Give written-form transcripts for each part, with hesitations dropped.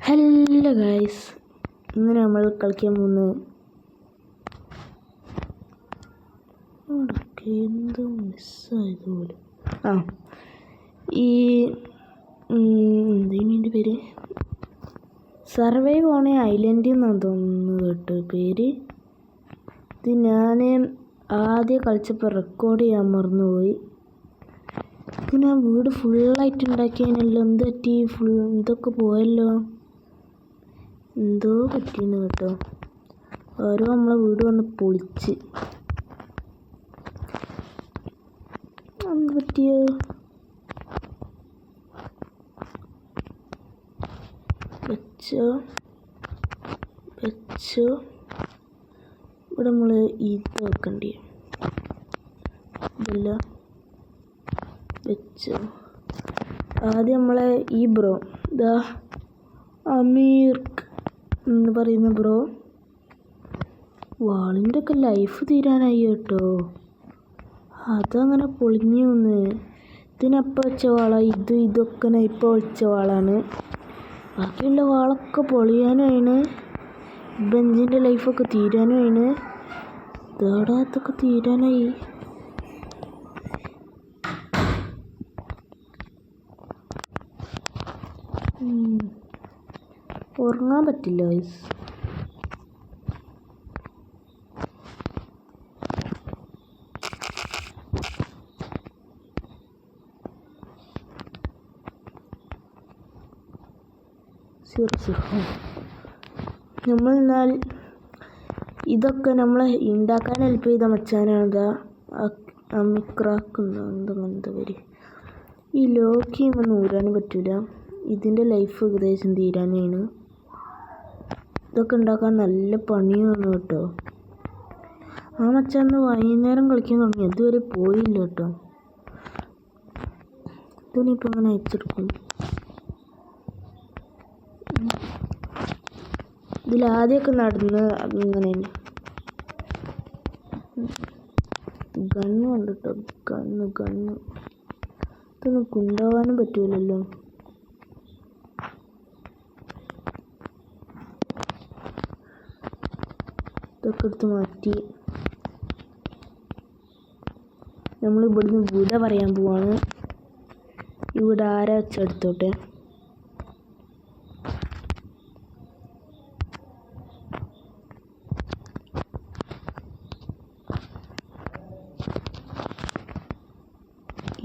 Hello guys, ഇന്ന് നമ്മൾ കളിക്കാൻ പോകുന്നത് എന്തോ മിസ്സായതുപോലെ എന്തതിൻ്റെ പേര് സർവൈവ് ഓൺ ഐലൻഡിൽ നിന്നാണ് തോന്നുന്നത് കേട്ടോ പേര്. ഇത് ഞാൻ ആദ്യം കളിച്ചപ്പോൾ റെക്കോർഡ് ചെയ്യാൻ മറന്നുപോയി. ഇത് ഞാൻ വീട് ഫുള്ളായിട്ട് ഉണ്ടാക്കിയതിനല്ലോ, എന്ത് പറ്റി? ഇതൊക്കെ പോയല്ലോ, എന്തോ പറ്റിയെന്ന് കേട്ടോ. ഓരോ നമ്മളെ വീട് വന്ന് പൊളിച്ച് എന്ത് പറ്റിയോ? വെച്ചോ ഇവിടെ നമ്മൾ ഇത് വെക്കണ്ടേ? ഇതല്ല, വെച്ചോ. ആദ്യം നമ്മളെ ഈ ബ്രോ ഇതാ അമീർ എന്ന് പറയുന്ന ബ്രോ വാളിൻ്റെ ഒക്കെ ലൈഫ് തീരാനായി കേട്ടോ. അതങ്ങനെ പൊളിഞ്ഞു വന്ന്. ഇതിനപ്പം വെച്ച വാളാണ് ഇതൊക്കെ ഇപ്പോൾ വെച്ച വാളാണ്. ബാക്കിയുള്ള വാളൊക്കെ പൊളിയാനാണ്. ബെഞ്ചിൻ്റെ ലൈഫൊക്കെ തീരാനാണ്. ഇതോടത്തൊക്കെ തീരാനായി. ഉറങ്ങാൻ പറ്റില്ല വയസ്സ്. എന്നാൽ ഇതൊക്കെ നമ്മളെ ഉണ്ടാക്കാൻ ഹെൽപ്പ് ചെയ്ത മച്ചാനാണ് അമിക്രാക്കുന്ന എന്താ പേര്. ഈ ലോക്കിയൊന്നും ഊരാനും പറ്റില്ല. ഇതിൻ്റെ ലൈഫ് ഏകദേശം തീരാനാണ്. ഇതൊക്കെ ഉണ്ടാക്കാൻ നല്ല പണിയാണ് കേട്ടോ. ആ മച്ചാന്ന് വൈകുന്നേരം കളിക്കാൻ തുടങ്ങി, ഇതുവരെ പോയില്ല കേട്ടോ. ഇതിനിപ്പോൾ അങ്ങനെ അയച്ചെടുക്കും. ഇതിലാദ്യമൊക്കെ നടന്ന് അങ്ങനെ ഗണ്ണുണ്ട് കേട്ടോ. ഗണ്ണ് ഇതൊന്നും കൊണ്ടുപോകാനും പറ്റൂലല്ലോ. ഇതൊക്കെ എടുത്ത് മാറ്റി നമ്മൾ ഇവിടുന്ന് വിട പറയാൻ പോവാണ്. ഇവിടെ ആരാ വെച്ചെടുത്തോട്ടെ.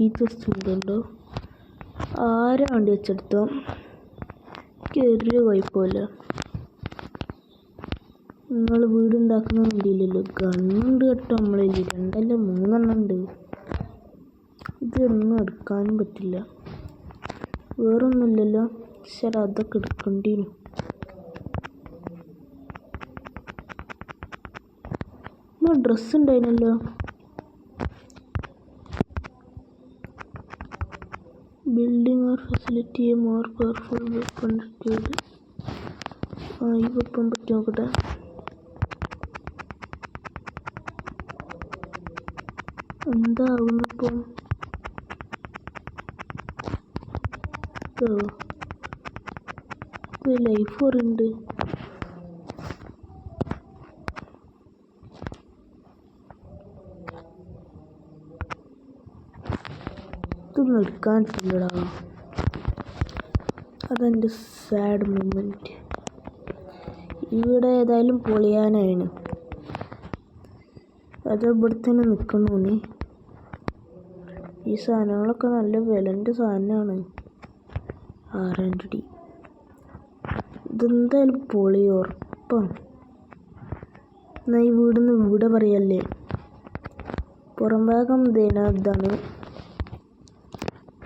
ഈ ജസ്റ്റ് ഉണ്ടോ, ആരാ വണ്ടി വെച്ചെടുത്തോ. ഒരു കുഴപ്പമില്ല. നിങ്ങൾ വീടുണ്ടാക്കുന്ന വണ്ടിയില്ലല്ലോ. ഗണ്ണുണ്ട് കേട്ടോ നമ്മളിൽ 2 അല്ല 3 എണ്ണം ഉണ്ട്. ഇതൊന്നും എടുക്കാനും പറ്റില്ല. വേറൊന്നുമില്ലല്ലോ. ശരി, അതൊക്കെ എടുക്കേണ്ടിയിരുന്നു. ഡ്രസ്സ് ഉണ്ടായിരുന്നല്ലോ. Building or facility more powerful weapon ചെയ്ത് ഈ വെപ്പൺ പറ്റി നോക്കട്ടെ. എന്താവുന്നിപ്പം? ലൈഫ് പറയുന്നുണ്ട്. ഇതൊന്നും എടുക്കാൻ പറ്റില്ലടാ. അതെൻ്റെ സാഡ് മൊമെൻറ്റ്. ഇവിടെ ഏതായാലും പൊളിയാനാണ്. അത് ഇവിടെ തന്നെ നിൽക്കണോന്ന്. ഈ സാധനങ്ങളൊക്കെ നല്ല വിലൻ്റെ സാധനമാണ്. 600 അടി. ഇതെന്തായാലും പൊളി ഉറപ്പാണ്. എന്നാൽ ഈ വീടിന്ന് ഇവിടെ പറയല്ലേ. പുറം ഭാഗം ഇതാണ്.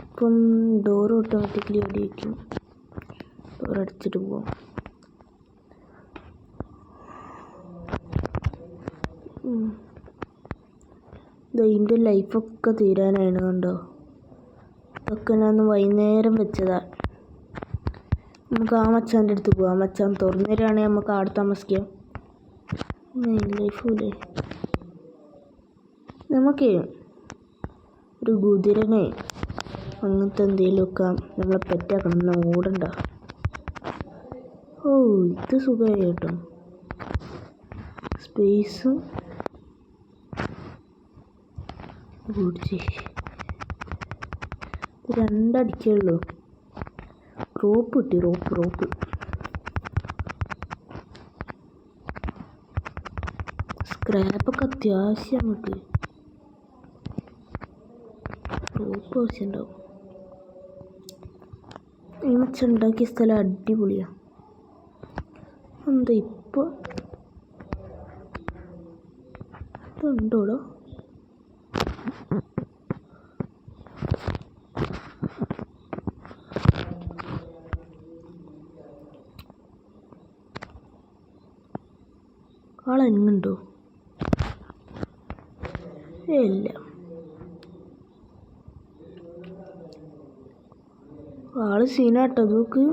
ഇപ്പം ഡോർ ഓട്ടോമാറ്റിക്കലി അടി വയ്ക്കും. ഡോർ അടിച്ചിട്ട് പോവാം. ഇതിൻ്റെ ലൈഫൊക്കെ തീരാനാണ് കണ്ടോ. ഇതൊക്കെ ഞാൻ വൈകുന്നേരം വെച്ചതാ. നമുക്ക് ആ മച്ചാൻ്റെ അടുത്ത് പോവാം. മച്ചാൻ തുറന്നു തരാണെങ്കിൽ നമുക്ക് അവിടെ താമസിക്കാം. ലൈഫൂലേ, നമുക്ക് ഒരു കുതിരനെ അങ്ങനത്തെ എന്തെങ്കിലുമൊക്കെ നമ്മളെ പെറ്റാക്കണം. എന്നാൽ ഓടണ്ട. ഓ ഇത് സുഖമായി കേട്ടോ. സ്പേസും ഓടിച്ച് രണ്ടടിക്കുള്ളൂ. റോപ്പ് കിട്ടി, റോപ്പ്. സ്ക്രാപ്പൊക്കെ അത്യാവശ്യം നമുക്ക് റോപ്പ് ആവശ്യമുണ്ടാവും. ഈ മച്ചുണ്ടാക്കിയ സ്ഥലം അടിപൊളിയാണ്. എന്താ ഇപ്പോൾ ഇതുണ്ടോടോ? ആളെങ്ങുണ്ടോ? ഇല്ല, ആള് സീനാട്ടോ. നോക്ക്,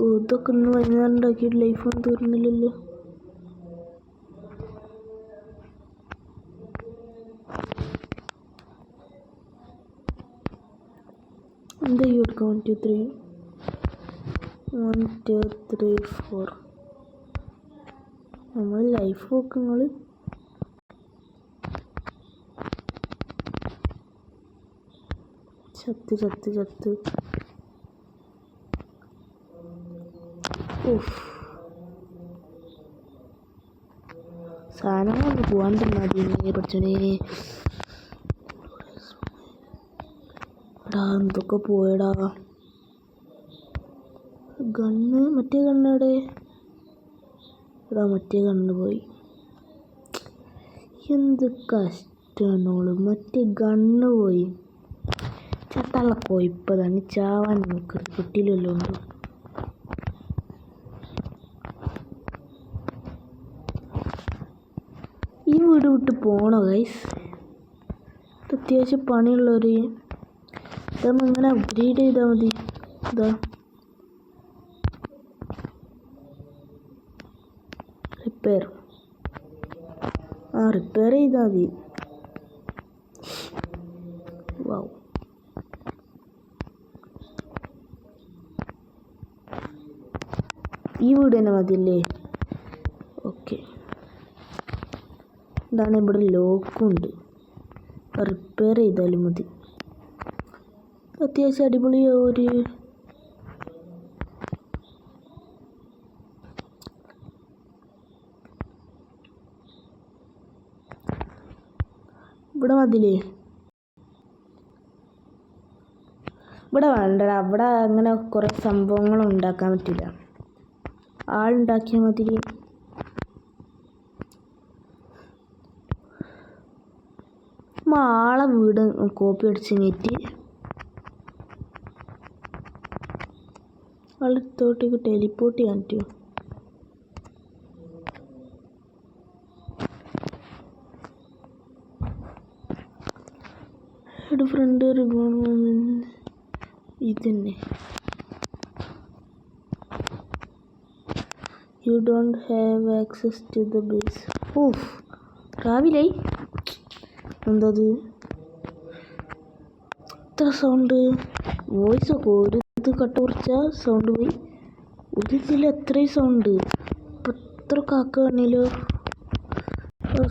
ഇതൊക്കെ ഇന്ന് വൈകുന്നേരം ഉണ്ടാക്കിയിട്ട് ലൈഫൊന്നും തീർന്നില്ലല്ലോ. എന്താ ഈ എടുക്കാം? 1 2 3 1 2 3 4. നമ്മൾ ലൈഫ് നോക്കുക. ചത്ത് സാധനങ്ങളൊന്ന് പോകാണ്ട് മതി പഠിച്ചോനെ. എടാ എന്തൊക്കെ പോയടാ. ഗണ്ണ്, മറ്റേ ഗണ്ണെവിടെ? എടാ മറ്റേ ഗണ്ണ് പോയി. എന്ത് കഷ്ടമാണോള്, മറ്റേ ഗണ്ണ് പോയി. ചത്തുള്ള കൊയ്പ്പതാണ്. ചാവാൻ നോക്ക്, കിട്ടിയില്ലല്ലോ. ഉണ്ട് ഈ വീട് വിട്ട് പോണോ ഗൈസ്? അത്യാവശ്യം പണിയുള്ളവർ ഇതൊന്നും ഇങ്ങനെ അപ്ഗ്രേഡ് ചെയ്താൽ മതി. ഇതാ റിപ്പയർ ചെയ്താൽ മതി. വാവ്, ഈ വീട് തന്നെ മതിയല്ലേ? ഓക്കെ, എന്താണ് ഇവിടെ ലോക്കുണ്ട്. റിപ്പയർ ചെയ്താലും മതി. അത്യാവശ്യം അടിപൊളിയാ. ഇവിടെ മതിലേ? ഇവിടെ വേണ്ടടാ. അവിടെ അങ്ങനെ കുറേ സംഭവങ്ങൾ ഉണ്ടാക്കാൻ പറ്റില്ല. ആളുണ്ടാക്കിയ മതില്. ആളെ വീട് കോപ്പി അടിച്ച് കയറ്റി ആളെടുത്തോട്ടേക്ക് ടെലിപ്പോർട്ട് ചെയ്യാൻ പറ്റുമോ? ഇവിടെ ഫ്രണ്ട് ഇതന്നെ. You don't have access to the base. ഓഫ്, രാവിലായി. എന്തത് ഇത്ര സൗണ്ട്? വോയിസൊക്കെ ഒരു ഇത് കട്ട് കുറച്ചാൽ സൗണ്ട് പോയി. ഒരു ഇതിൽ എത്രയും സൗണ്ട്. ഇപ്പം എത്ര കാക്ക കാണില്ലോ.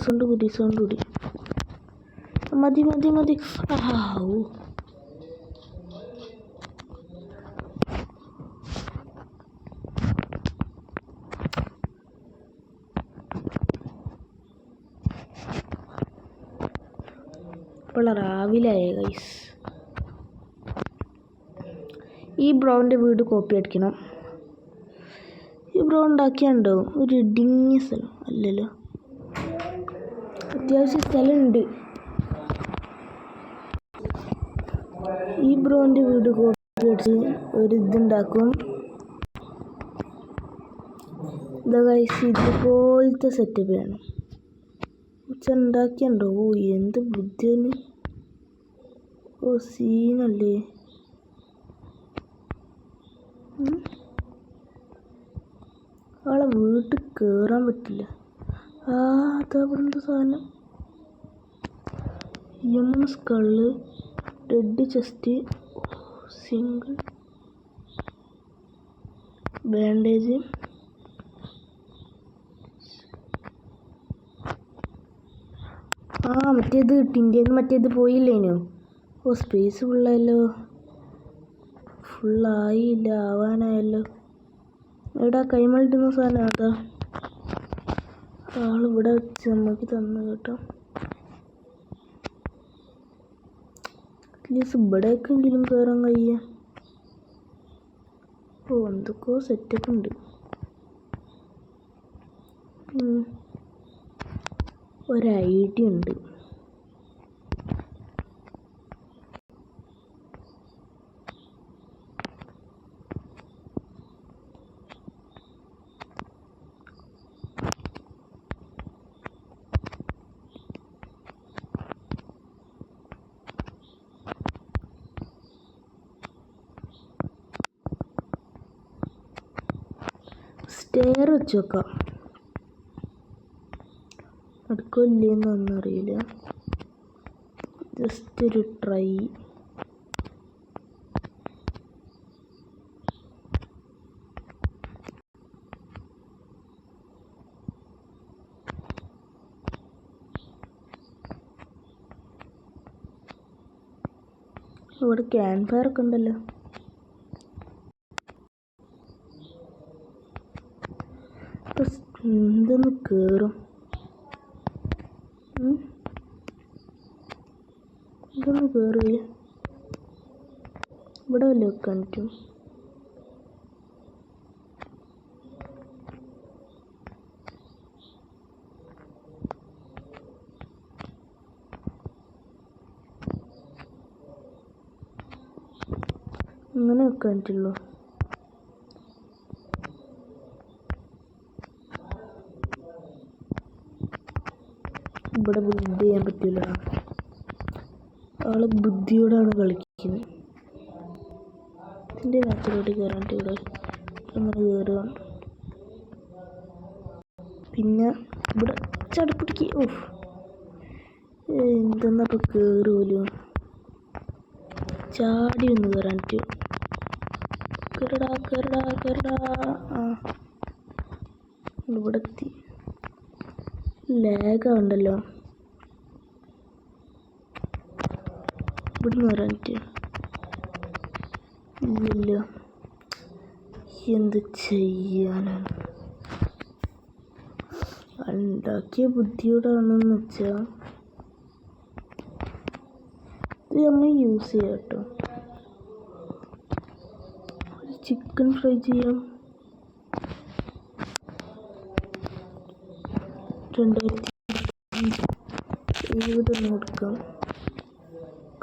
സൗണ്ട് കൂടി. മതി. ആവൂ, ഇപ്പോൾ രാവിലെ ആയ ഗൈസ്. ഈ ബ്രൗണിൻ്റെ വീട് കോപ്പി അടിക്കണം. ഈ ബ്രൗൺ ഉണ്ടാക്കിയാണ്ടോ ഒരു ഇടുങ്ങിയ സ്ഥലം അല്ലല്ലോ. അത്യാവശ്യം സ്ഥലമുണ്ട്. ഈ ബ്രൗണിൻ്റെ വീട് കോപ്പി അടിച്ച് ഒരു ഇതുണ്ടാക്കും. ഇതാ ഗൈസ്, ഇതുപോലത്തെ സെറ്റപ്പ് വേണം. ഉണ്ടാക്കിയുണ്ടോ? ഓ എന്ത് ബുദ്ധിയാണ്. ഓ സീനല്ലേ. ആളെ വീട്ടിൽ കയറാൻ പറ്റില്ല. അതവിടെന്ത് സാധനം? യമൺ skull, red chest, single bandage, മറ്റേത് ടിൻ്റെന്ന് മറ്റേത് പോയില്ലേനോ? സ്പേസ് ഫുള്ളായല്ലോ. ഫുള്ളായില്ല, ആവാനായല്ലോ. എടാ കൈമളിട്ടുന്ന സാധനം അതാ ആളിവിടെ വെച്ച് നമുക്ക് തന്നു കേട്ടോ. അറ്റ്ലീസ്റ്റ് ഇവിടേക്കെങ്കിലും കയറാൻ കഴിയ. എന്തൊക്കെയോ സെറ്റപ്പ് ഉണ്ട്. ഒരു ഐഡിയ ഉണ്ട്. സ്റ്റെയർ വെച്ച് നോക്കാം. അടുക്കില്ലെന്നൊന്നും അറിയില്ല. ജസ്റ്റ് ഒരു ട്രൈ. ഇവിടെ ക്യാമ്പ് ഫയർ ഒക്കെ ഉണ്ടല്ലോ. എന്തൊന്ന് കേറും. ഇതൊന്ന് കയറില്ല. ഇവിടെ വല്ല വെക്കാൻ പറ്റും. അങ്ങനെ വെക്കാൻ പറ്റുള്ളൂ. ഇവിടെ ബുദ്ധി ചെയ്യാൻ പറ്റില്ല. ആള് ബുദ്ധിയോടാണ് കളിക്കുന്നത്. ഇതിൻ്റെ നാട്ടിലോട്ട് കയറാണ്ട് ഇവിടെ അങ്ങനെ കയറുക. പിന്നെ ഇവിടെ ചടപ്പിടിക്ക്. എന്തെന്നപ്പോൾ കയറുമല്ലോ. ചാടി ഒന്ന് കയറാൻ പറ്റുമോ? കയറടാ. ഇവിടെ എത്തി. ലാഗുണ്ടല്ലോ. ഇവിടുന്ന് കയറാൻ പറ്റുമോ? ഇല്ല. എന്ത് ചെയ്യാനാണ്? ഉണ്ടാക്കിയ ബുദ്ധിയോടാണെന്ന് വെച്ചാൽ ഇത് നമ്മൾ യൂസ് ചെയ്യാം കേട്ടോ. ഒരു ചിക്കൻ ഫ്രൈ ചെയ്യാം. 2070 കൊടുക്കാം.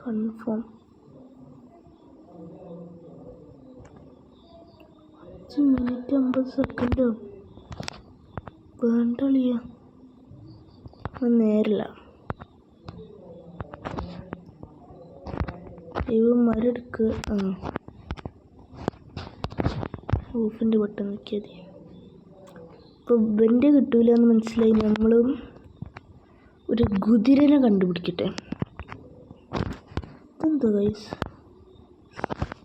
കൺഫേം. 5 മിനിറ്റ് 50 സെക്കൻഡോ വേണ്ടളിയ. നേരില്ല. മരെടുക്കുക. ഓഫിൻ്റെ ബട്ടൺ നോക്കിയാൽ മതി. ഇപ്പോൾ ഇവൻ്റെ കിട്ടൂല എന്ന് മനസ്സിലായി. നമ്മൾ ഒരു കുതിരനെ കണ്ടുപിടിക്കട്ടെ. ഇതെന്താ ഗൈസ്?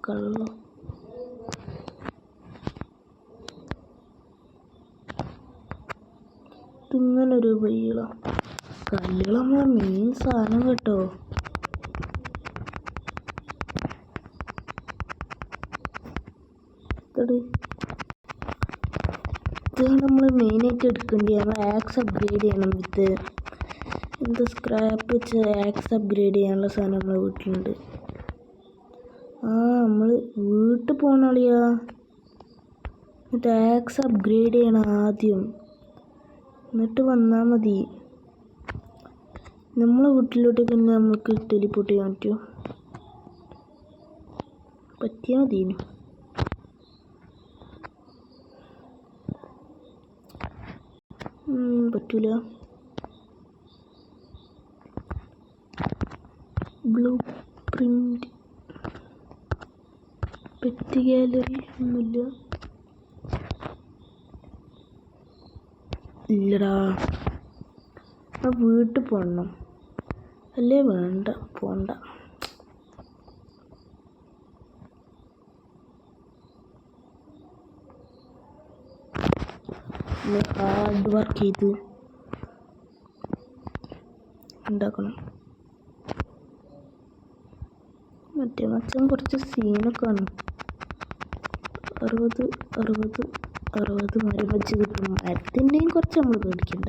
കള്ളോ. ഇങ്ങനൊരു വഴികള കല്ലുകൾ നമ്മളെ മെയിൻ സാധനം കേട്ടോ. ഇതാണ് നമ്മൾ മെയിനായിട്ട് എടുക്കേണ്ടത്. നമ്മൾ ആക്സ് അപ്ഗ്രേഡ് ചെയ്യണം. വിത്ത് എന്താ സ്ക്രാപ്പ് വെച്ച് ആക്സ് അപ്ഗ്രേഡ് ചെയ്യാനുള്ള സാധനം നമ്മളെ വീട്ടിലുണ്ട്. നമ്മൾ വീട്ടിൽ പോകണ കളിയാ. എന്നിട്ട് ആക്സ് അപ്ഗ്രേഡ് ചെയ്യണം ആദ്യം, എന്നിട്ട് വന്നാൽ മതി. നമ്മളെ വീട്ടിലോട്ട് തന്നെ നമുക്ക് ടെലിപ്പോർട്ട് ചെയ്യാൻ പറ്റുമോ? പറ്റിയാൽ മതിയേനു. പറ്റൂല. ബ്ലൂ പ്രിന്റ് പെറ്റ് ഗാലറി ഒന്നുമില്ല. ഇല്ലടാ, വീട്ടിൽ പോകണം. അല്ലേ വേണ്ട പോണ്ട. ഹാർഡ് വർക്ക് ചെയ്ത് ഉണ്ടാക്കണം. മറ്റേ മച്ചാൻ കുറച്ച് സീനൊക്കെ ആണ്. 60 മരം വെച്ച് കിട്ടും. മരത്തിൻ്റെയും കുറച്ച് നമ്മൾ പേടിക്കണ്ട.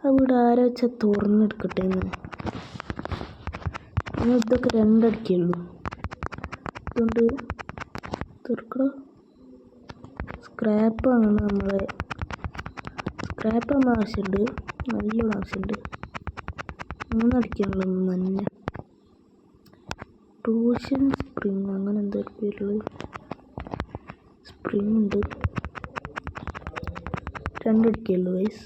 അവിടെ ആരാ വെച്ചാൽ തുറന്നെടുക്കട്ടെ എന്ന്. ഇതൊക്കെ 2 അടിക്കുള്ളൂ. അതുകൊണ്ട് തുറക്കടോ. സ്ക്രാപ്പാണ് നമ്മളെ. സ്ക്രാപ്പ് നമ്മൾ ആവശ്യമുണ്ട്, നല്ലോണം ആവശ്യമുണ്ട്. 3 അടിക്കാനുള്ള മഞ്ഞ ട്യൂഷൻ സ്പ്രിങ് അങ്ങനെ എന്തോ പേരുള്ളത്. സ്പ്രിങ് ഉണ്ട്. 2 അടിക്കുള്ളൂ ഗൈസ്.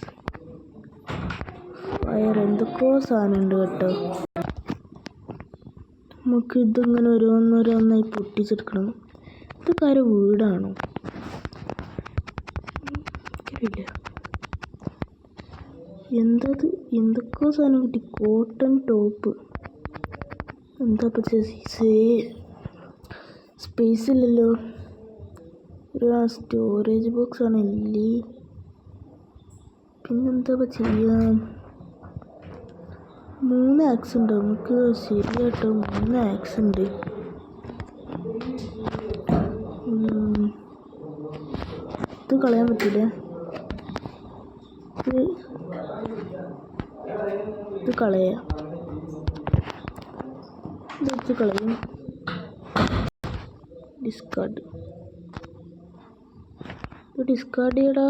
ഫയർ എന്തൊക്കെയോ സാധനം ഉണ്ട് കേട്ടോ. നമുക്ക് ഇതിങ്ങനെ ഓരോന്നോരോന്നായി പൊട്ടിച്ചെടുക്കണം. ഇത് കാര്യം വീടാണോ? ഇല്ല, എന്തത് എന്തൊക്കെയോ സാധനം കിട്ടി. Cotton top. എന്താ സ്പേസ് ഇല്ലല്ലോ. ഒരു സ്റ്റോറേജ് ബോക്സ് ആണ് ഇല്ലേ. പിന്നെന്താ ചെയ്യാം? 3 ആക്സ് ഉണ്ട് നമുക്ക്. ശരിയാട്ടോ 3 ആക്സ് ഉണ്ട്. ഇത് കളയാൻ പറ്റില്ല. ഇത് കളയാം. ഇതെടുത്ത് കളയും. ഡിസ്കാർഡ്. ഇത് ഡിസ്കാർഡ് ചെയ്യടാ.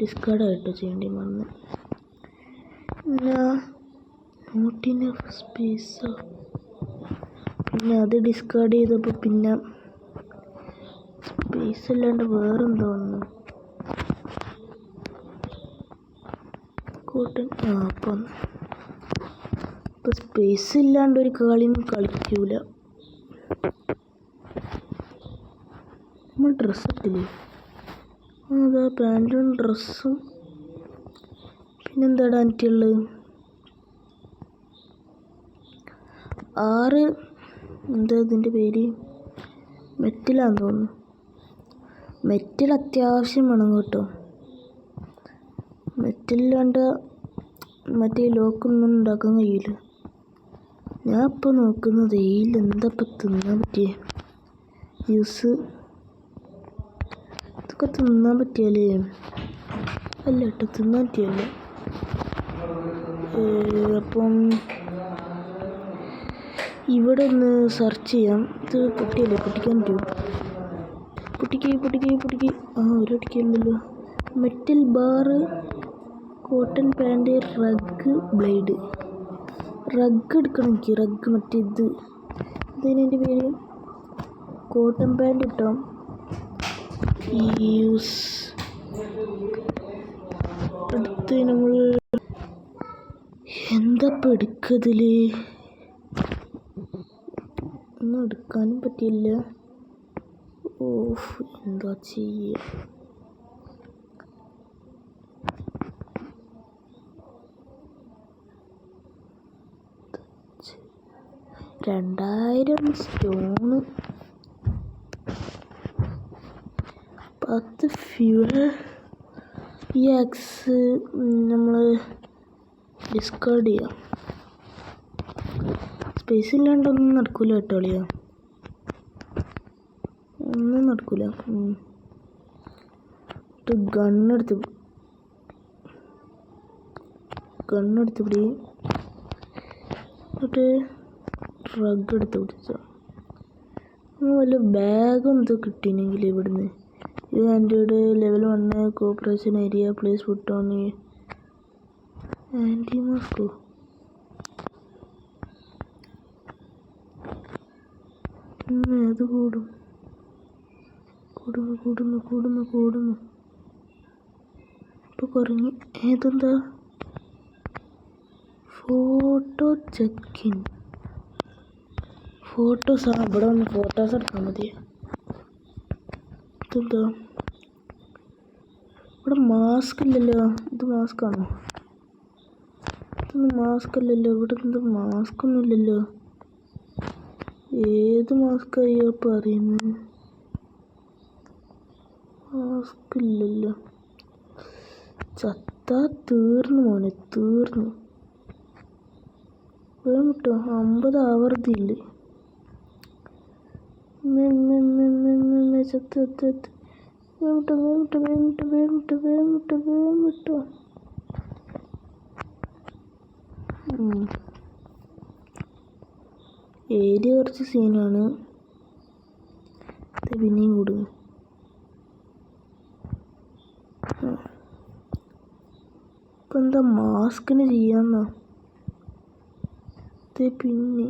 ഡിസ്കാർഡായിട്ടോ ചെയ്യേണ്ടി വന്ന്. പിന്നെ നോട്ട് ഇനഫ് സ്പേസ്. പിന്നെ അത് ഡിസ്കാർഡ് ചെയ്തപ്പോൾ പിന്നെ സ്പേസ് അല്ലാണ്ട് വേറെന്തോ വന്നു. കോട്ടൺ. അപ്പം ഇപ്പം സ്പേസ് ഇല്ലാണ്ട് ഒരു കളിയും കളിക്കൂല. നമ്മൾ ഡ്രസ്സ് ഇട്ടില്ലേ? അതാ പാൻറ്റും ഡ്രസ്സും. പിന്നെന്താടാ എനിക്കുള്ളത്? 6 എന്താ ഇതിൻ്റെ പേര്? മെറ്റലാന്ന് തോന്നുന്നു. മെറ്റൽ അത്യാവശ്യം വേണം കേട്ടോ. മെറ്റലില്ലാണ്ട് മറ്റേ ലോക്കൊന്നും ഉണ്ടാക്കാൻ കഴിയില്ല. ഞാൻ ഇപ്പോൾ നോക്കുന്നത് എന്താ ഇപ്പം തിന്നാൻ പറ്റിയേ? ജ്യൂസ്. ഇതൊക്കെ തിന്നാൻ പറ്റിയാലേ? അല്ല കേട്ടോ, തിന്നാൻ പറ്റിയല്ല. അപ്പം ഇവിടെ ഒന്ന് സെർച്ച് ചെയ്യാം. ഇത് പൊട്ടിയല്ലേ? പൊട്ടിക്കാൻ പറ്റുമോ? പൊട്ടിക്ക്. ഒരു അടിക്കുള്ളല്ലോ. Metal bar, cotton pant, rag, blade. Rag എടുക്കണം എനിക്ക്. റഗ് മറ്റേ ഇതിൻ്റെ പേര്. കോട്ടൺ പാൻറ് ഇട്ടോ. യൂസ് അടുത്ത് നമ്മൾ എന്താ ഇപ്പം എടുക്കതിൽ? ഒന്നും എടുക്കാനും പറ്റില്ല. ഓഫ്, എന്താ ചെയ്യുക? $2000 സ്റ്റോണ്, 10 ഫ്യൂൽ. ഈ ആക്സ് നമ്മൾ ഡിസ്കാർഡ് ചെയ്യാം. സ്പേസ് ഇല്ലാണ്ടൊന്നും നടക്കൂല കേട്ടോ അളിയാ. ഒന്നും നടക്കൂല. ഗണ്ണെടുത്ത് പിടി. എന്നിട്ട് ഡ്രഗ് എടുത്ത് പിടിച്ചോ. വല്ല ബാഗും എന്തോ കിട്ടീനെങ്കിൽ ഇവിടുന്ന്. ഇത് android level 1 corporation area place food on anti മാസ്കോ. അത് കൂടുന്നു. ഇപ്പൊ കുറഞ്ഞു. ഏതെന്താ? Photo check in. ഫോട്ടോസ്. ഇവിടെ വന്ന് ഫോട്ടോസ് എടുക്കാൻ മതി. ഇതെന്താ? ഇവിടെ മാസ്ക് ഇല്ലല്ലോ. ഇത് മാസ്ക് ആണോ? ഇതൊന്നും മാസ്ക് അല്ലല്ലോ. ഇവിടെ എന്ത് മാസ്ക് ഒന്നുമില്ലല്ലോ. ഏത് മാസ്ക് അയ്യോ പറയുന്നത്? മാസ്ക് ഇല്ലല്ലോ. ചത്താ തീർന്നു മോനെ, തീർന്നു. വേമിട്ടോ 50 ആവർത്തിയില്ല. വേമിട്ടോ. ഏരിയ കുറച്ച് സീനാണ്. പിന്നെയും കൂടുക. ഇപ്പം എന്താ മാസ്കിന് ചെയ്യാന്നാ? പിന്നെ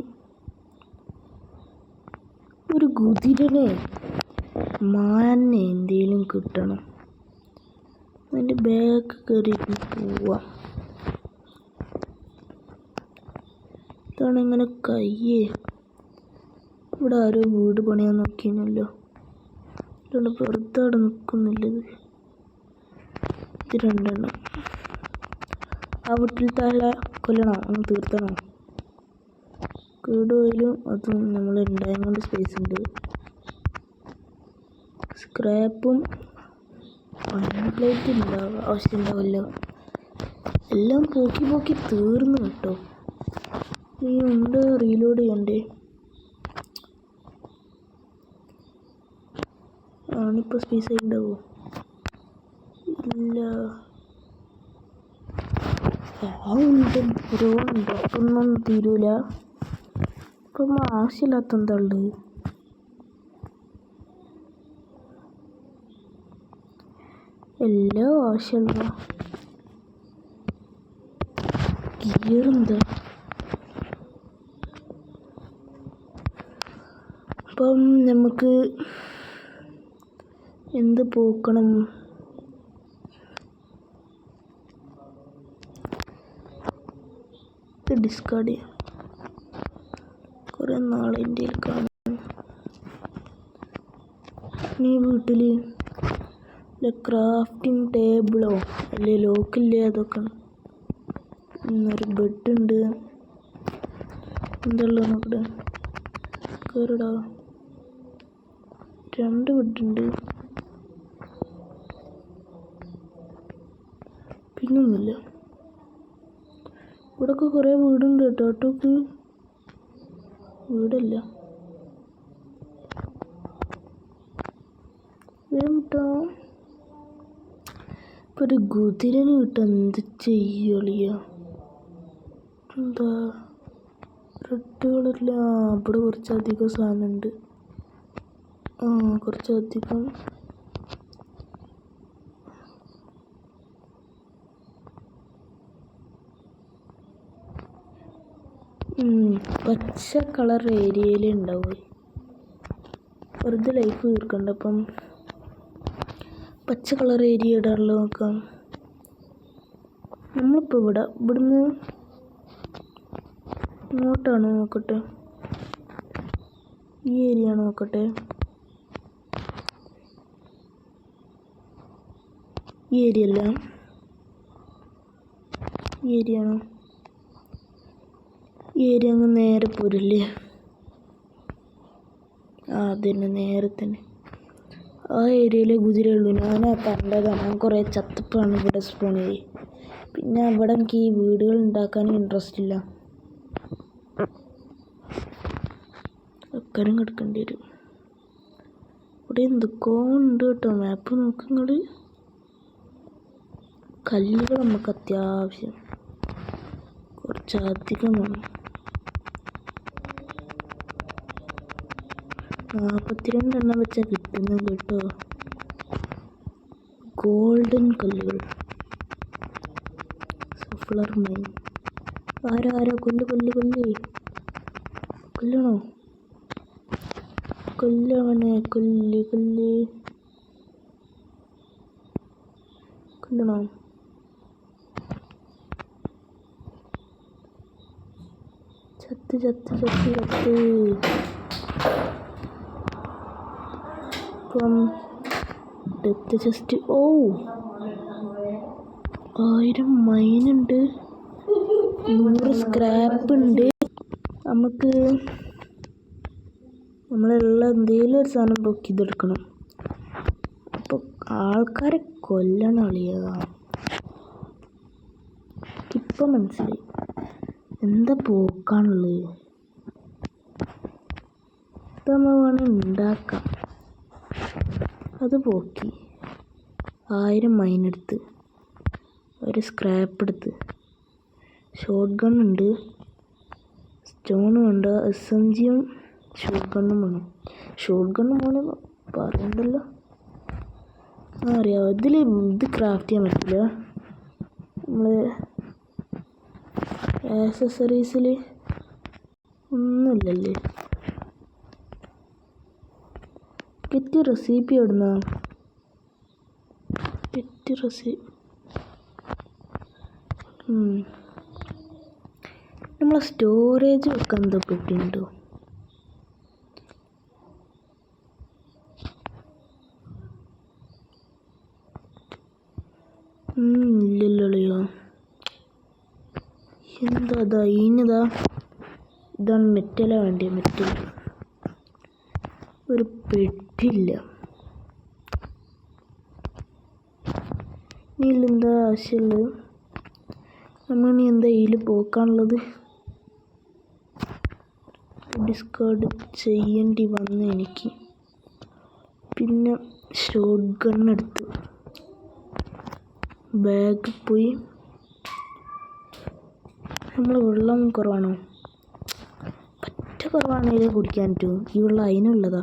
ഒരു കുതിരനെ മാനെ എന്തേലും കിട്ടണം. അതിൻ്റെ ബാക്ക് കയറിയിട്ട് പോവാം. ഇതാണ് ഇങ്ങനെ കയ്യേ. ഇവിടെ ആരോ വീട് പണിയാൻ നോക്കിയല്ലോ. ഇതുകൊണ്ട് വെറുതെ അവിടെ നിൽക്കുന്നില്ലത്. ഇത് രണ്ടെണ്ണം. ആ വീട്ടിൽ താഴെ കൊല്ലണോ? ഒന്ന് തീർത്തണോ? കേടുപോയാലും അതും നമ്മൾ ഉണ്ടായത് കൊണ്ട് സ്പേസ് ഉണ്ട്. സ്ക്രാപ്പും പ്ലേറ്റ് ആവശ്യം ഉണ്ടാവില്ല. എല്ലാം പോക്കി തീർന്നു കേട്ടോ. നീ ഉണ്ട് റീലോഡ് ചെയ്യണ്ടേ? ആണിപ്പോൾ സ്പേസ് ആയി ഉണ്ടാവോ? ഇല്ല. ഉണ്ട് ഓരോന്നുണ്ട്. ഒന്നും തീരൂല. ഇപ്പം ആവശ്യമില്ലാത്ത എന്താ ഉള്ളത്? എല്ലാം ആവശ്യമുള്ള ഗിയറെന്താ? അപ്പം നമുക്ക് എന്ത് പോക്കണം? ഇത് ഡിസ്കാർഡ് ചെയ്യാം. കുറേ നാളെ ഇന്ത്യയിൽ കാണും. ഈ വീട്ടിൽ ക്രാഫ്റ്റിംഗ് ടേബിളോ അല്ലെ ലോക്കില്ലേ അതൊക്കെ. ഒരു ബെഡുണ്ട്. എന്തുള്ള നോക്കട്ടെ. കയറിടാ. 2 ബെഡുണ്ട്. പിന്നൊന്നുമില്ല. ഇവിടെയൊക്കെ കുറേ വീടുണ്ട് കേട്ടോ. ഓട്ടോക്ക് വീടല്ല. വേട്ടോ. ഇപ്പം ഒരു കുതിരന് കിട്ടാൻ എന്ത് ചെയ്യളിയ? എന്താ റെഡ് കളറിൽ? ഇവിടെ കുറച്ചധികം സാധനമുണ്ട്. കുറച്ചധികം. പച്ച കളർ ഏരിയയിൽ ഉണ്ടാവും. വെറുതെ ലൈഫ് തീർക്കണ്ട. അപ്പം പച്ച കളർ ഏരിയ ഇടാറുള്ള നോക്കാം. നമ്മളിപ്പോൾ ഇവിടുന്ന് ഇങ്ങോട്ടാണ് നോക്കട്ടെ. ഈ ഏരിയ ആണ് നോക്കട്ടെ. ഈ ഏരിയ അല്ല. ഈ ഏരിയ ആണോ? ഈ ഏരിയ അങ്ങ് നേരെ പോരില്ലേ? അതന്നെ, നേരെ തന്നെ. ആ ഏരിയയിലെ കുതിരയുള്ളൂ. ഞാനാ കണ്ടതാണ്. ഞാൻ കുറേ ചത്തപ്പാണ് ഇവിടെ സ്പോൺ ചെയ്ത്. പിന്നെ അവിടെ എനിക്ക് ഈ വീടുകൾ ഉണ്ടാക്കാൻ ഇൻട്രസ്റ്റ് ഇല്ല. അക്കരം കിടക്കേണ്ടി വരും. ഇവിടെ എന്തൊക്കെയോ ഉണ്ട് കേട്ടോ. മാപ്പ് നോക്കുന്നത്. കല്ലുകൾ നമുക്ക് അത്യാവശ്യം കുറച്ചധികം വേണം. 42 എണ്ണം വെച്ചാൽ കിട്ടുന്നത് കേട്ടോ. ഗോൾഡൻ കല്ലുകൾ. സഫ്ലർ മൈൻ. ആരോ കൊല്ലണോ? കൊല്ലണോ? ചത്ത്. ഇപ്പം ഡെത്ത് ചെസ്റ്റ്. 1000 മൈനുണ്ട്. 100 സ്ക്രാപ്പ് ഉണ്ട്. നമുക്ക് നമ്മളുള്ള എന്തെങ്കിലും ഒരു സാധനം പൊക്കിതെടുക്കണം. അപ്പോൾ ആൾക്കാരെ കൊല്ലണം അളിയാ. ഇപ്പം മനസ്സിലായി എന്താ പോക്കാണുള്ളത്. ഇത് നമ്മൾ വേണം ഉണ്ടാക്കാം. അത് പോക്കി 1000 മൈനെടുത്ത്, ഒരു സ്ക്രാപ്പ് എടുത്ത്, ഷോട്ട് ഗണ്ണുണ്ട്, സ്റ്റോൺ വേണ്ട, SMGയും ഷോട്ട് ഗണ്ണും വേണം. ഷോട്ട് ഗണ്ണും വേണം പറയണ്ടല്ലോ. അറിയാം ഇത് ക്രാഫ്റ്റ് ചെയ്യാൻ പറ്റില്ല. നമ്മൾ ആക്സസറീസിൽ ഒന്നുമില്ലല്ലേ. പെറ്റ് റെസിപ്പി എവിടുന്ന? പെറ്റ് റെസിപ്പി നമ്മളെ സ്റ്റോറേജ് വെക്കാൻ എന്തോ പെട്ടിയുണ്ടോ? ഇല്ലല്ലോ. എന്താ ഇനിതാ ഇതാണ് മെറ്റലാ വേണ്ടിയ. മെറ്റൽ ഒരു പെട്ടില്ല. ഇതിലെന്താ ആവശ്യമുള്ളത്? നമ്മളിനി എന്താ ഇതിൽ പോക്കാനുള്ളത്? ഡിസ്കാർഡ് ചെയ്യേണ്ടി വന്നു എനിക്ക്. പിന്നെ ഷോട്ട് ഗണ്ണെടുത്ത് ബാഗ് പോയി. നമ്മൾ വെള്ളം കുറവാണോ? പറ്റ കുറവാണെങ്കിൽ കുടിക്കാൻ പറ്റുമോ? ഈ വെള്ളം അതിനുള്ളതാ.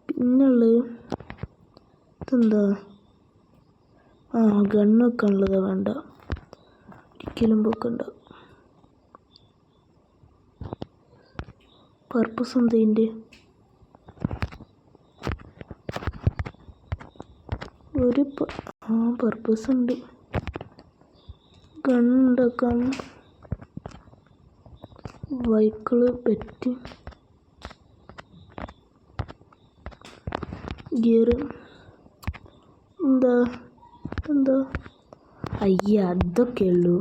പിന്നുള്ളത് ഇതെന്താ? ഗണ്ണ് വെക്കാനുള്ളതാ. വേണ്ട, ഒരിക്കലും വെക്കണ്ട. പർപ്പസ് എന്താ ഇതിൻ്റെ? ഒരു പർപ്പസ് ഉണ്ട്. ഗണ്ണുണ്ടാക്കാം, വൈക്കിള്, പെറ്റ്, ഗിയർ. എന്താ അയ്യ അതൊക്കെ ഉള്ളൂ.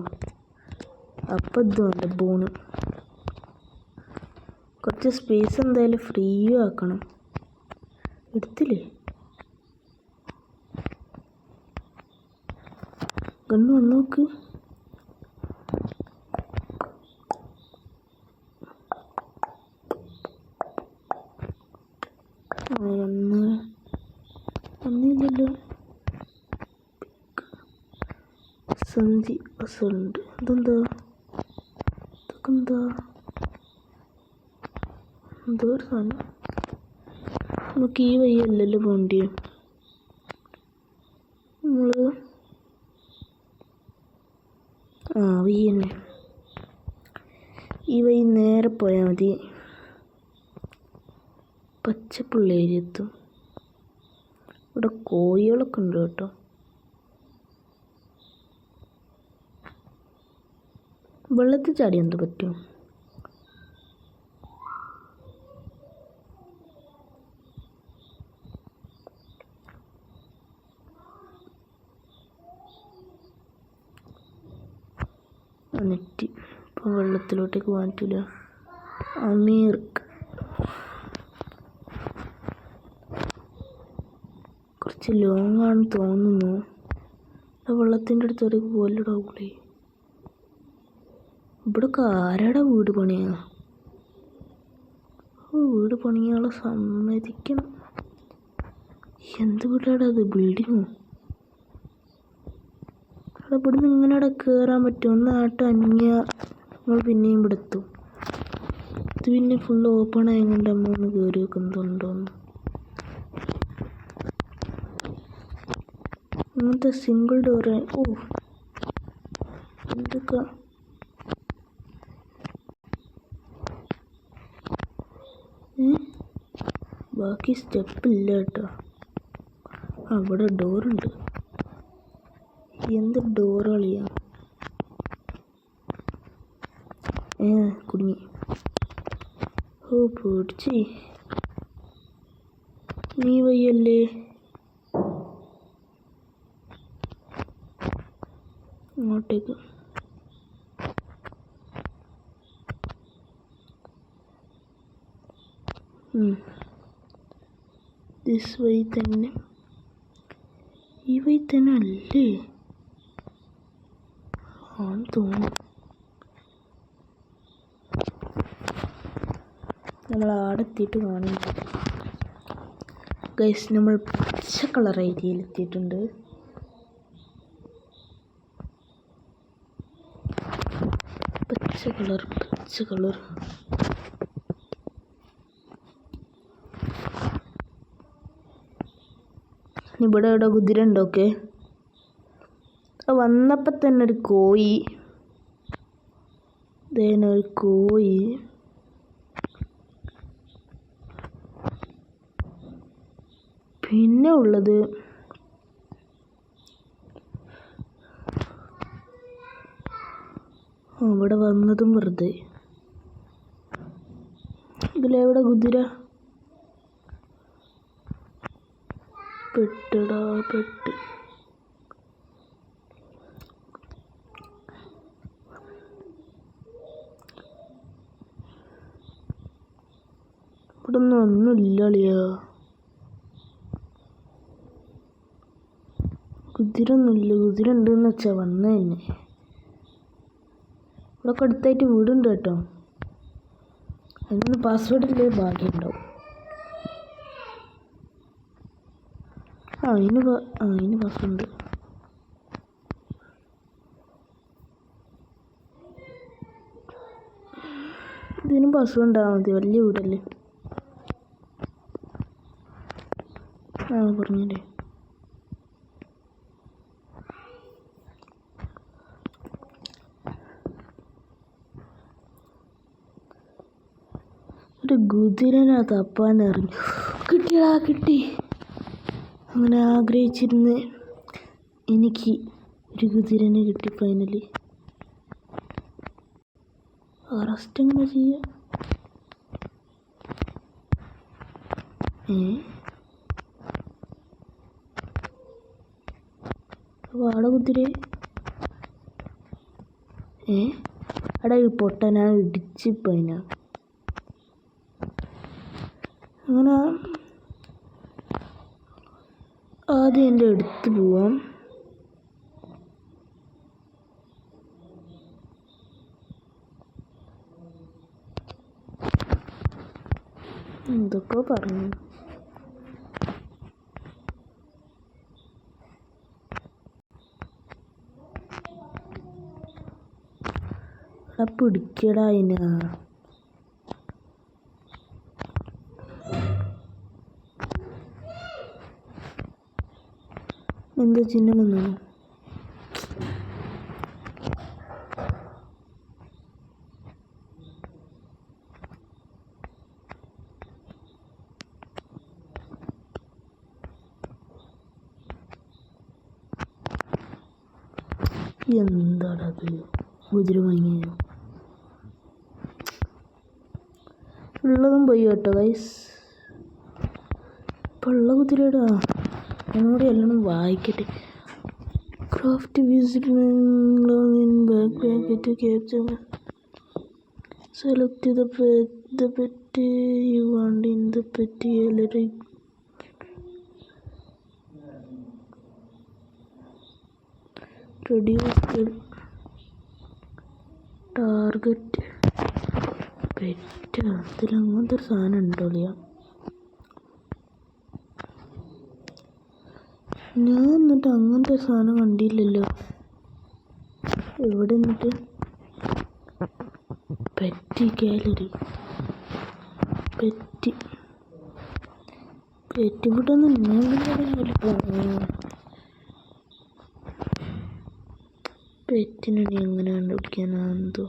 അപ്പം ഇതുണ്ട് ബോണ്. കുറച്ച് സ്പേസ് എന്തായാലും ഫ്രീ ആക്കണം. എടുത്തില്ലേ? ഗണ്ണ് വന്ന് നോക്ക്. വന്നില്ലല്ലോ. സന്ധി അസുണ്ട്. ഇതെന്താ? ഇതൊക്കെ എന്താ? എന്തോ ഒരു സാധനം. നമുക്ക് ഈ വഴിയല്ലല്ലോ പോണ്ടി. നമ്മൾ വഴി തന്നെ. ഈ വഴി നേരെ പോയാൽ മതി. പച്ചപ്പുള്ള ഏരിയ എത്തും. ഇവിടെ കോഴികളൊക്കെ ഉണ്ട് കേട്ടോ. വെള്ളത്തിൽ ചാടി എന്ത് പറ്റും? നെറ്റ് ഇപ്പം വെള്ളത്തിലോട്ടേക്ക് പോകാൻ പറ്റില്ല. അമീർക്ക് കുറച്ച് ലോങ് ആണെന്ന് തോന്നുന്നു. വെള്ളത്തിൻ്റെ അടുത്തോട്ടേക്ക് പോലടാവൂലേ. ഇവിടെ ആരാടാ വീട് പണിയാ? വീട് പണിയാളെ സമ്മതിക്കണം. എന്ത് വീടാടാ അത്? ബിൽഡിങ്ങോ? അവിടെ ഇവിടുന്ന് ഇങ്ങനെ അവിടെ കയറാൻ പറ്റുമോ? ഒന്ന് ആട്ടം അന്യ നമ്മൾ പിന്നെയും ഇവിടെ എത്തും. ഇത് പിന്നെ ഫുള്ള് ഓപ്പൺ ആയതുകൊണ്ട് നമ്മൾ ഒന്ന് കയറി വെക്കുന്നുണ്ടോന്ന്. ഇങ്ങനത്തെ സിംഗിൾ ഡോറ്. എന്തൊക്കെ ബാക്കി സ്റ്റെപ്പ് ഇല്ല കേട്ടോ. അവിടെ ഡോറുണ്ട്. എന്ത് ഡോറാളിയാ? കുടുങ്ങി. പേടിച്ചേ. നീ വയ്യല്ലേ? ഇങ്ങോട്ടേക്ക് ദിസ് വഴി തന്നെ. ഈ വഴി തന്നെ അല്ലേ ആന്ന് തോന്നുന്നു. നമ്മൾ ആടെ എത്തിയിട്ട് കാണുന്നുണ്ട് ഗൈസ്. നമ്മൾ പച്ച കളർ ഏരിയയിൽ എത്തിയിട്ടുണ്ട്. പച്ച കളർ ഇവിടെ ഇവിടെ കുതിര ഉണ്ടോക്കെ. വന്നപ്പോൾ തന്നെ ഒരു കോഴി, ഒരു കോഴി. പിന്നെ ഉള്ളത് ഇവിടെ വന്നതും വെറുതെ. ഇതിലെവിടെ കുതിര? പെട്ടടാ പെട്ട്. ഇവിടെ ഒന്നുമില്ല അളിയാ. കുതിര ഒന്നുമില്ല. കുതിര ഉണ്ടെന്ന് വെച്ചാൽ വന്ന തന്നെ. ഇവിടെ അടുത്തായിട്ട് വീടുണ്ട് കേട്ടോ. അതിനൊന്ന് പാസ്വേഡില്ലേ ഭാഗ്യമുണ്ടാവും. ഇതിന് പാസ്വേഡ്. ഇതിനും പാസ്വേഡ് ഉണ്ടാവാൻ മതി. വലിയ വീടല്ലേ. പറഞ്ഞില്ലേ. ഒരു കുതിരനെ തപ്പാൻ എറിഞ്ഞു. കിട്ടി. അങ്ങനെ ആഗ്രഹിച്ചിരുന്ന് എനിക്ക് ഒരു കുതിരനെ കിട്ടി ഫൈനലി. അറസ്റ്റ് എങ്ങനെ ചെയ്യാം? വാട കുതിര അവിടെ പൊട്ടനാ ഇടിച്ച് പൈന. അങ്ങനെ ആദ്യം എൻ്റെ അടുത്ത് പോവാം. എന്തൊക്കെ പറഞ്ഞു. പിടിക്കടാ അതിനാ. എന്താ ചിഹ്നം വന്നു? എന്താണത്? കുതിര വാങ്ങിയോ? ഉള്ളതും പോയി കേട്ടോ ഗൈസ്. ഇപ്പം ഉള്ള കുതിരടാ. എന്നോട് എല്ലാം വായിക്കട്ടെ. Craft visit back packet capture. Select the pet you want in the pet gallery. Reduce the target pet. അതിൽ അങ്ങനത്തെ ഒരു സാധനം ഉണ്ടോ? ഞാൻ എന്നിട്ട് അങ്ങനത്തെ സാധനം കണ്ടില്ലല്ലോ. എവിടെ എന്നിട്ട്? Pet gallery. പെറ്റ് ഇവിടെ ഒന്നും പെറ്റിനെ എങ്ങനെ കണ്ടുപിടിക്കാനെന്തോ.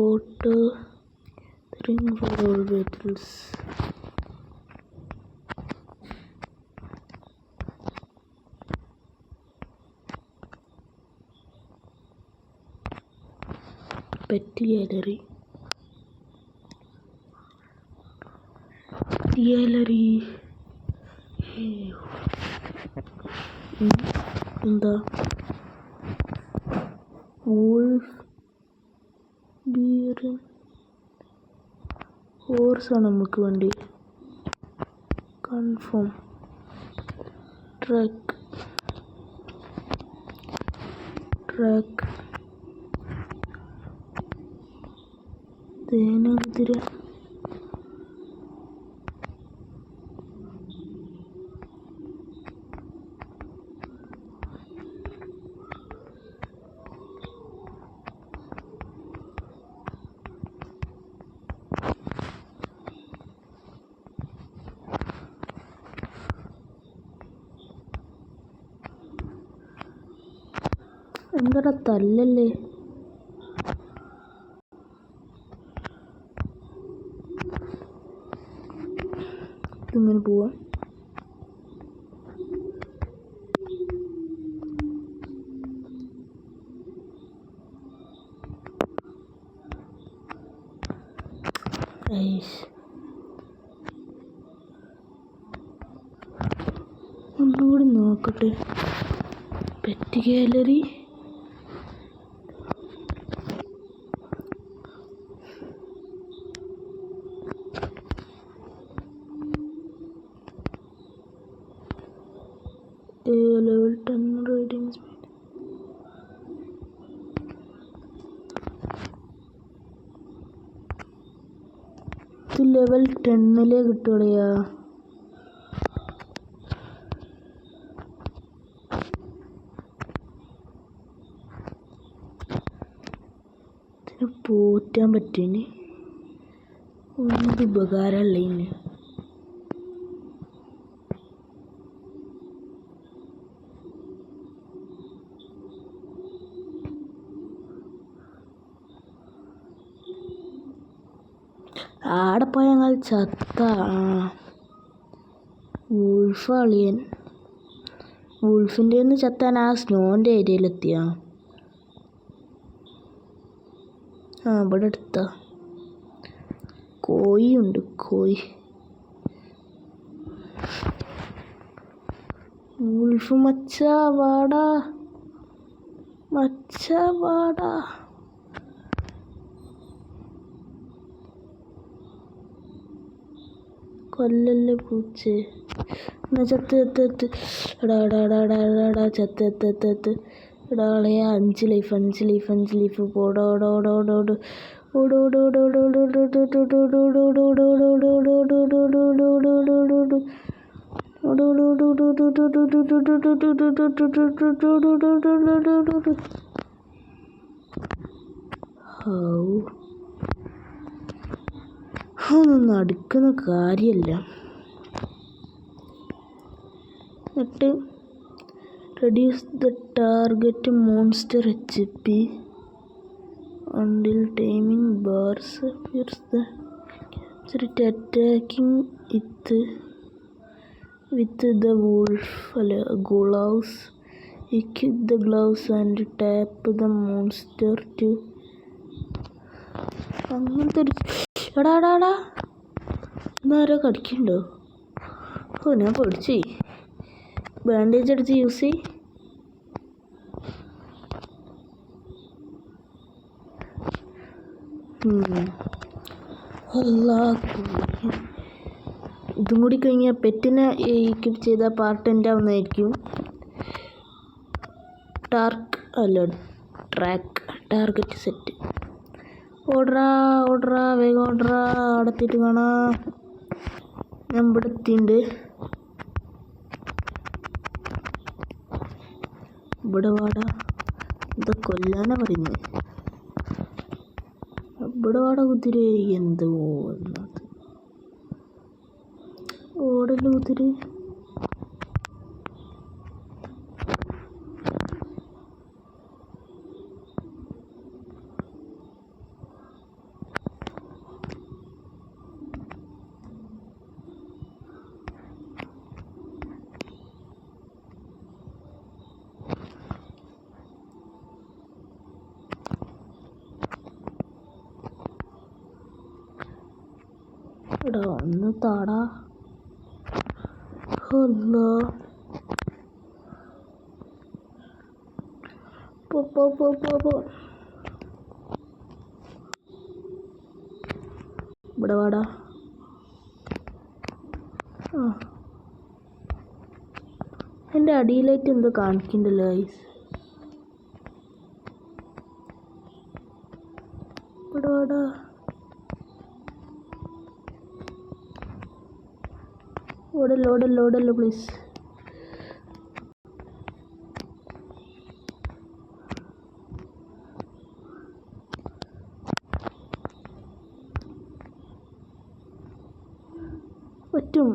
Auto ring for all battles. Pet gallery. എന്താ വൂൾഫ് ബിയർ ഹോഴ്സാണ് നമുക്ക് വേണ്ടി. കൺഫേം ട്രാക്ക് തേനകുതിര. എന്താടാ തല്ലല്ലേ? ഇങ്ങനെ പോവാം. ഒന്നുകൂടി നോക്കട്ടെ. Pet gallery. Level 10 riding speed. ഇത് ലെവൽ 10 കിട്ടുകയാ. ഇതിന് പോറ്റാൻ പറ്റും. ഒന്നും ഉപകാരമല്ല ഇനി. ആടെ പോയ ഞങ്ങൾ ചത്ത. വൂൾഫ് അളിയൻ. വൂൾഫിൻ്റെ ചത്താൻ ആ സ്നോൻ്റെ ഏരിയയിലെത്തിയാ. ഇവിടെ അടുത്ത കോഴിയുണ്ട്. കോഴി. വൂൾഫ് മച്ചാ വാടാ, മച്ചാ വാടാ. കൊല്ലല്ലേ പൂച്ചേ. എന്നാ ചത്ത് എടാ ചത്ത് എടാ അളയാ. 5 ലൈഫ് പോടോടോടോടോട് അതൊന്നും അടുക്കുന്ന കാര്യമല്ല. എന്നിട്ട് reduce the target monster HP until taming bars appears. The capture it attacking it with the wolf gloves. Equip the gloves and tap the monster to. അങ്ങനത്തെ ഒരു എടാ ഇന്നാരോ കടിക്കുന്നുണ്ടോ? ഞാൻ പഠിച്ചേ. ബാൻഡേജ് എടുത്ത് യൂസ് ചെയ്. ഇതും കൂടി കഴിഞ്ഞാൽ പെറ്റിനെ ഈക്വിപ്പ് ചെയ്ത പാർട്ട് എൻ്റെ ആവുന്നതായിരിക്കും. Target set. ഓടറാ വേഗം ഓടറാ. അവിടെ എത്തിയിട്ട് കാണാം. ഞാൻ ഇവിടെ എത്തിയിട്ടുണ്ട്. ഇവിടെ വാടാ. എന്താ കൊല്ലാനാ പറയുന്നത്? ഇവിടെ വാടാ കുതിര. എന്തോ ഓടല്ലോ കുതിര. എടാ ഒന്ന് താടാ. പോ. ഇവിടെ വാടാ. ആ, എൻ്റെ അടിയിലായിട്ട് എന്തോ കാണിക്കണ്ടല്ലോ ഗൈസ്. ഇവിടെ വാടാ. ഓടല്ലോ പ്ലീസ്. പറ്റും.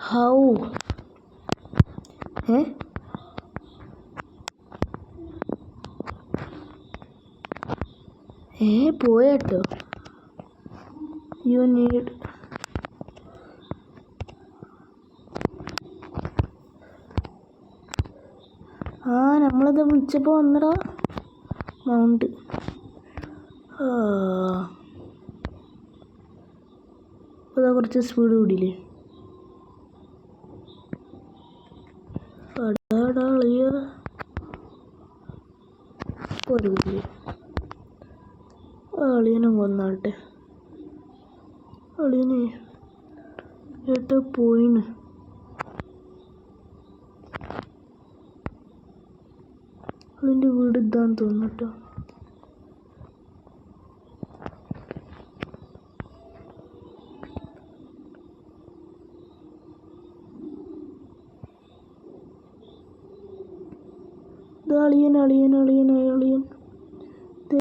ഹൗ? പോയട്ടോ. യു നീഡ് നമ്മളത് വിളിച്ചപ്പോൾ വന്നടാ മൗണ്ട്. ഇതാ കുറച്ച് സ്പീഡ് കൂടിയില്ലേ? ഒരു അളിയനും കൊന്നാട്ടെ. അളിയനെ ഏട്ടാ പോയിന്. അതിൻ്റെ വീട് ഇതാന്ന് തോന്നട്ടോ. അളിയൻ